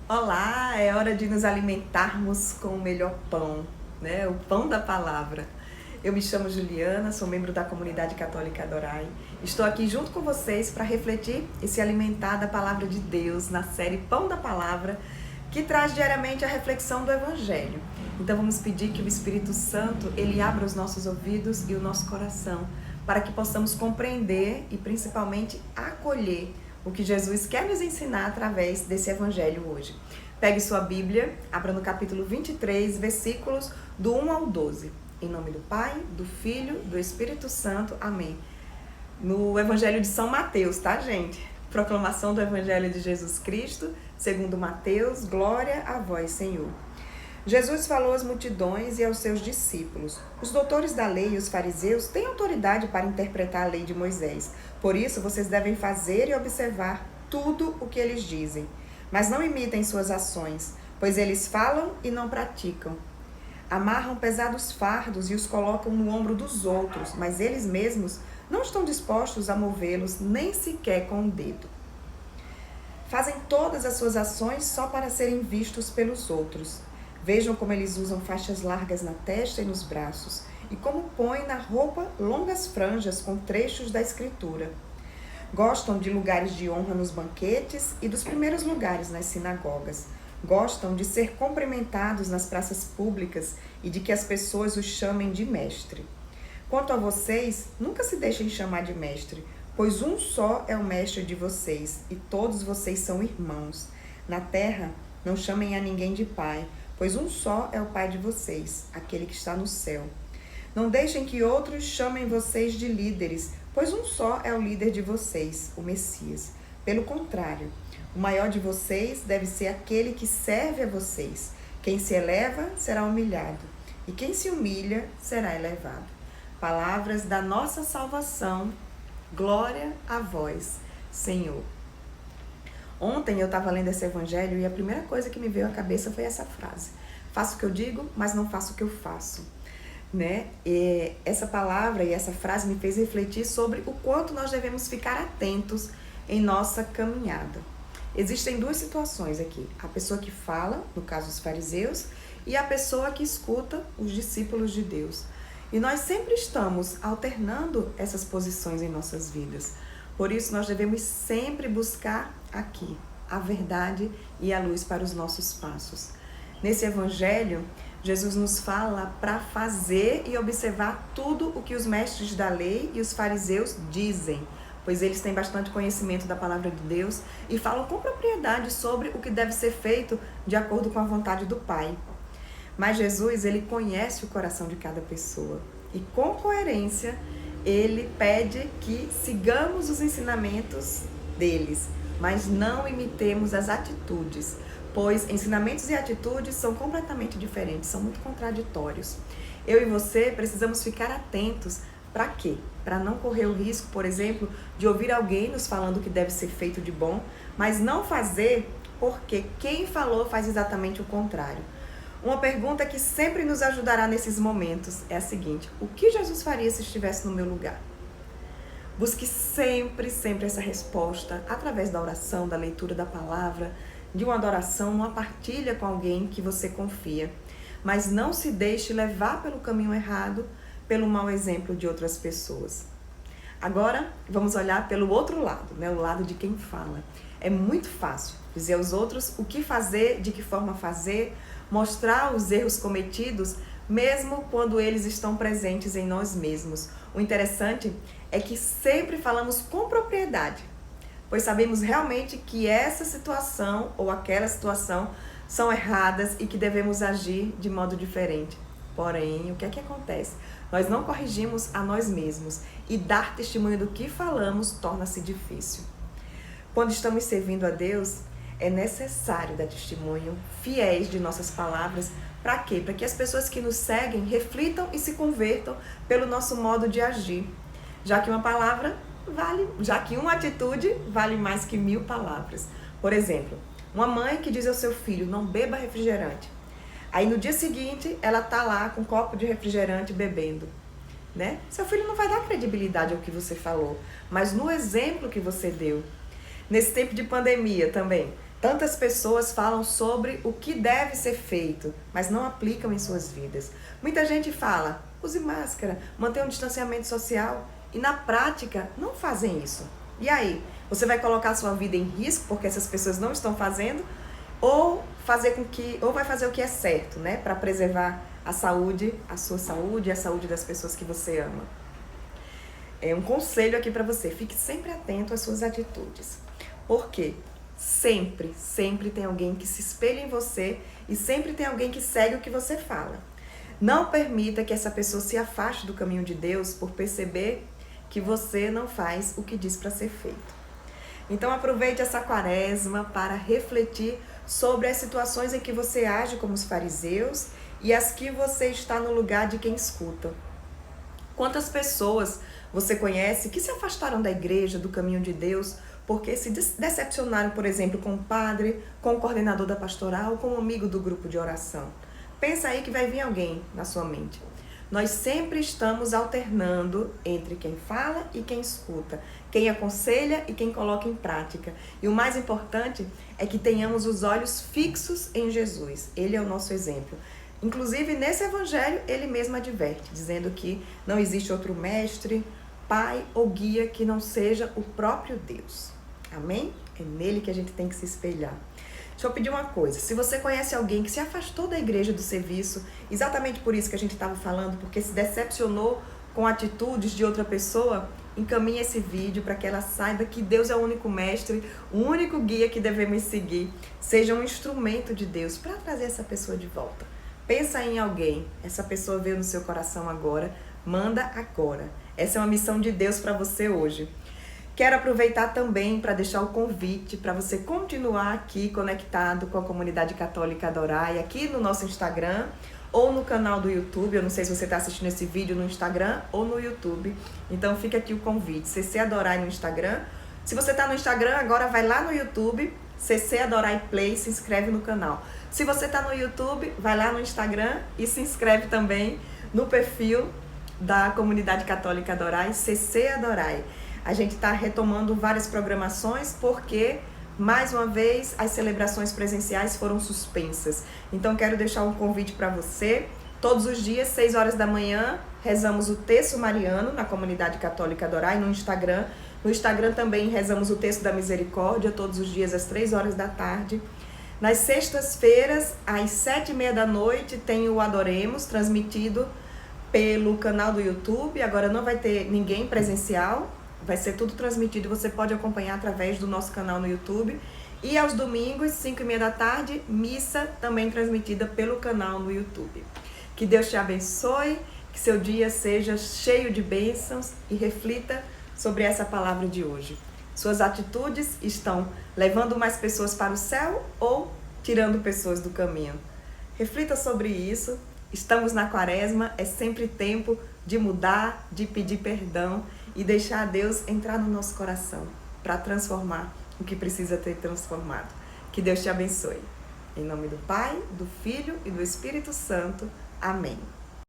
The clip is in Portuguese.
Olá, é hora de nos alimentarmos com o melhor pão, né? O pão da palavra. Eu me chamo Juliana, sou membro da comunidade católica Adorai. Estou aqui junto com vocês para refletir e se alimentar da palavra de Deus na série Pão da Palavra, que traz diariamente a reflexão do Evangelho. Então vamos pedir que o Espírito Santo, ele abra os nossos ouvidos e o nosso coração para que possamos compreender e principalmente acolher o que Jesus quer nos ensinar através desse Evangelho hoje. Pegue sua Bíblia, abra no capítulo 23, versículos do 1 ao 12. Em nome do Pai, do Filho, do Espírito Santo. Amém. No Evangelho de São Mateus, tá, gente? Proclamação do Evangelho de Jesus Cristo, segundo Mateus. Glória a vós, Senhor. Jesus falou às multidões e aos seus discípulos: os doutores da lei e os fariseus têm autoridade para interpretar a lei de Moisés. Por isso, vocês devem fazer e observar tudo o que eles dizem. Mas não imitem suas ações, pois eles falam e não praticam. Amarram pesados fardos e os colocam no ombro dos outros, mas eles mesmos não estão dispostos a movê-los nem sequer com o dedo. Fazem todas as suas ações só para serem vistos pelos outros. Vejam como eles usam faixas largas na testa e nos braços, e como põem na roupa longas franjas com trechos da Escritura. Gostam de lugares de honra nos banquetes e dos primeiros lugares nas sinagogas. Gostam de ser cumprimentados nas praças públicas e de que as pessoas os chamem de mestre. Quanto a vocês, nunca se deixem chamar de mestre, pois um só é o mestre de vocês, e todos vocês são irmãos. Na terra, não chamem a ninguém de pai, pois um só é o Pai de vocês, aquele que está no céu. Não deixem que outros chamem vocês de líderes, pois um só é o líder de vocês, o Messias. Pelo contrário, o maior de vocês deve ser aquele que serve a vocês. Quem se eleva será humilhado, e quem se humilha será elevado. Palavras da nossa salvação. Glória a vós, Senhor. Ontem eu estava lendo esse evangelho e a primeira coisa que me veio à cabeça foi essa frase: faço o que eu digo, mas não faço o que eu faço. Né? E essa palavra e essa frase me fez refletir sobre o quanto nós devemos ficar atentos em nossa caminhada. Existem duas situações aqui: a pessoa que fala, no caso os fariseus, e a pessoa que escuta, os discípulos de Deus. E nós sempre estamos alternando essas posições em nossas vidas. Por isso, nós devemos sempre buscar aqui a verdade e a luz para os nossos passos. Nesse evangelho, Jesus nos fala para fazer e observar tudo o que os mestres da lei e os fariseus dizem, pois eles têm bastante conhecimento da palavra de Deus e falam com propriedade sobre o que deve ser feito de acordo com a vontade do Pai. Mas Jesus, ele conhece o coração de cada pessoa e com coerência, ele pede que sigamos os ensinamentos deles, mas não imitemos as atitudes, pois ensinamentos e atitudes são completamente diferentes, são muito contraditórios. Eu e você precisamos ficar atentos. Para quê? Para não correr o risco, por exemplo, de ouvir alguém nos falando que deve ser feito de bom, mas não fazer porque quem falou faz exatamente o contrário. Uma pergunta que sempre nos ajudará nesses momentos é a seguinte: o que Jesus faria se estivesse no meu lugar? Busque sempre essa resposta através da oração, da leitura da palavra, de uma adoração, uma partilha com alguém que você confia. Mas não se deixe levar pelo caminho errado, pelo mau exemplo de outras pessoas. Agora, vamos olhar pelo outro lado, né? O lado de quem fala. É muito fácil dizer aos outros o que fazer, de que forma fazer, mostrar os erros cometidos, mesmo quando eles estão presentes em nós mesmos. O interessante é que sempre falamos com propriedade, pois sabemos realmente que essa situação ou aquela situação são erradas e que devemos agir de modo diferente. Porém, o que é que acontece? Nós não corrigimos a nós mesmos e dar testemunho do que falamos torna-se difícil. Quando estamos servindo a Deus, é necessário dar testemunho fiéis de nossas palavras. Para quê? Para que as pessoas que nos seguem reflitam e se convertam pelo nosso modo de agir. Já que uma atitude vale mais que 1000 palavras. Por exemplo, uma mãe que diz ao seu filho: não beba refrigerante. Aí no dia seguinte, ela tá lá com um copo de refrigerante bebendo, né? Seu filho não vai dar credibilidade ao que você falou, mas no exemplo que você deu. Nesse tempo de pandemia também, Tantas pessoas falam sobre o que deve ser feito, mas não aplicam em suas vidas. Muita gente fala, use máscara, mantenha um distanciamento social, e na prática não fazem isso. E aí, você vai colocar a sua vida em risco porque essas pessoas não estão fazendo, ou vai fazer o que é certo, né, para preservar a saúde, a sua saúde e a saúde das pessoas que você ama. É um conselho aqui para você, fique sempre atento às suas atitudes. Por quê? Sempre tem alguém que se espelha em você e sempre tem alguém que segue o que você fala. Não permita que essa pessoa se afaste do caminho de Deus por perceber que você não faz o que diz para ser feito. Então aproveite essa quaresma para refletir sobre as situações em que você age como os fariseus e as que você está no lugar de quem escuta. Quantas pessoas você conhece que se afastaram da igreja, do caminho de Deus, porque se decepcionaram, por exemplo, com o padre, com o coordenador da pastoral, com o amigo do grupo de oração? Pensa aí que vai vir alguém na sua mente. Nós sempre estamos alternando entre quem fala e quem escuta, quem aconselha e quem coloca em prática. E o mais importante é que tenhamos os olhos fixos em Jesus. Ele é o nosso exemplo. Inclusive, nesse evangelho, ele mesmo adverte, dizendo que não existe outro mestre, pai ou guia que não seja o próprio Deus. Amém? É nele que a gente tem que se espelhar. Deixa eu pedir uma coisa, se você conhece alguém que se afastou da igreja, do serviço, exatamente por isso que a gente estava falando, porque se decepcionou com atitudes de outra pessoa, encaminhe esse vídeo para que ela saiba que Deus é o único mestre, o único guia que devemos seguir. Seja um instrumento de Deus para trazer essa pessoa de volta. Pensa em alguém, essa pessoa veio no seu coração agora, manda agora. Essa é uma missão de Deus para você hoje. Quero aproveitar também para deixar o convite para você continuar aqui conectado com a comunidade católica Adorai, aqui no nosso Instagram ou no canal do YouTube. Eu não sei se você está assistindo esse vídeo no Instagram ou no YouTube. Então fica aqui o convite, CC Adorai no Instagram. Se você está no Instagram, agora vai lá no YouTube, CC Adorai Play, se inscreve no canal. Se você está no YouTube, vai lá no Instagram e se inscreve também no perfil da comunidade católica Adorai, CC Adorai. A gente está retomando várias programações porque, mais uma vez, as celebrações presenciais foram suspensas. Então, quero deixar um convite para você. Todos os dias, 6 horas da manhã, rezamos o Terço Mariano na comunidade católica Adorai, no Instagram. No Instagram também rezamos o Terço da Misericórdia, todos os dias às 3 horas da tarde. Nas sextas-feiras, às 7h30 da noite, tem o Adoremos, transmitido pelo canal do YouTube. Agora não vai ter ninguém presencial, vai ser tudo transmitido, você pode acompanhar através do nosso canal no YouTube. E aos domingos, 5h30 da tarde, missa também transmitida pelo canal no YouTube. Que Deus te abençoe, que seu dia seja cheio de bênçãos e reflita sobre essa palavra de hoje. Suas atitudes estão levando mais pessoas para o céu ou tirando pessoas do caminho? Reflita sobre isso. Estamos na quaresma, é sempre tempo de mudar, de pedir perdão e deixar Deus entrar no nosso coração para transformar o que precisa ter transformado. Que Deus te abençoe. Em nome do Pai, do Filho e do Espírito Santo. Amém.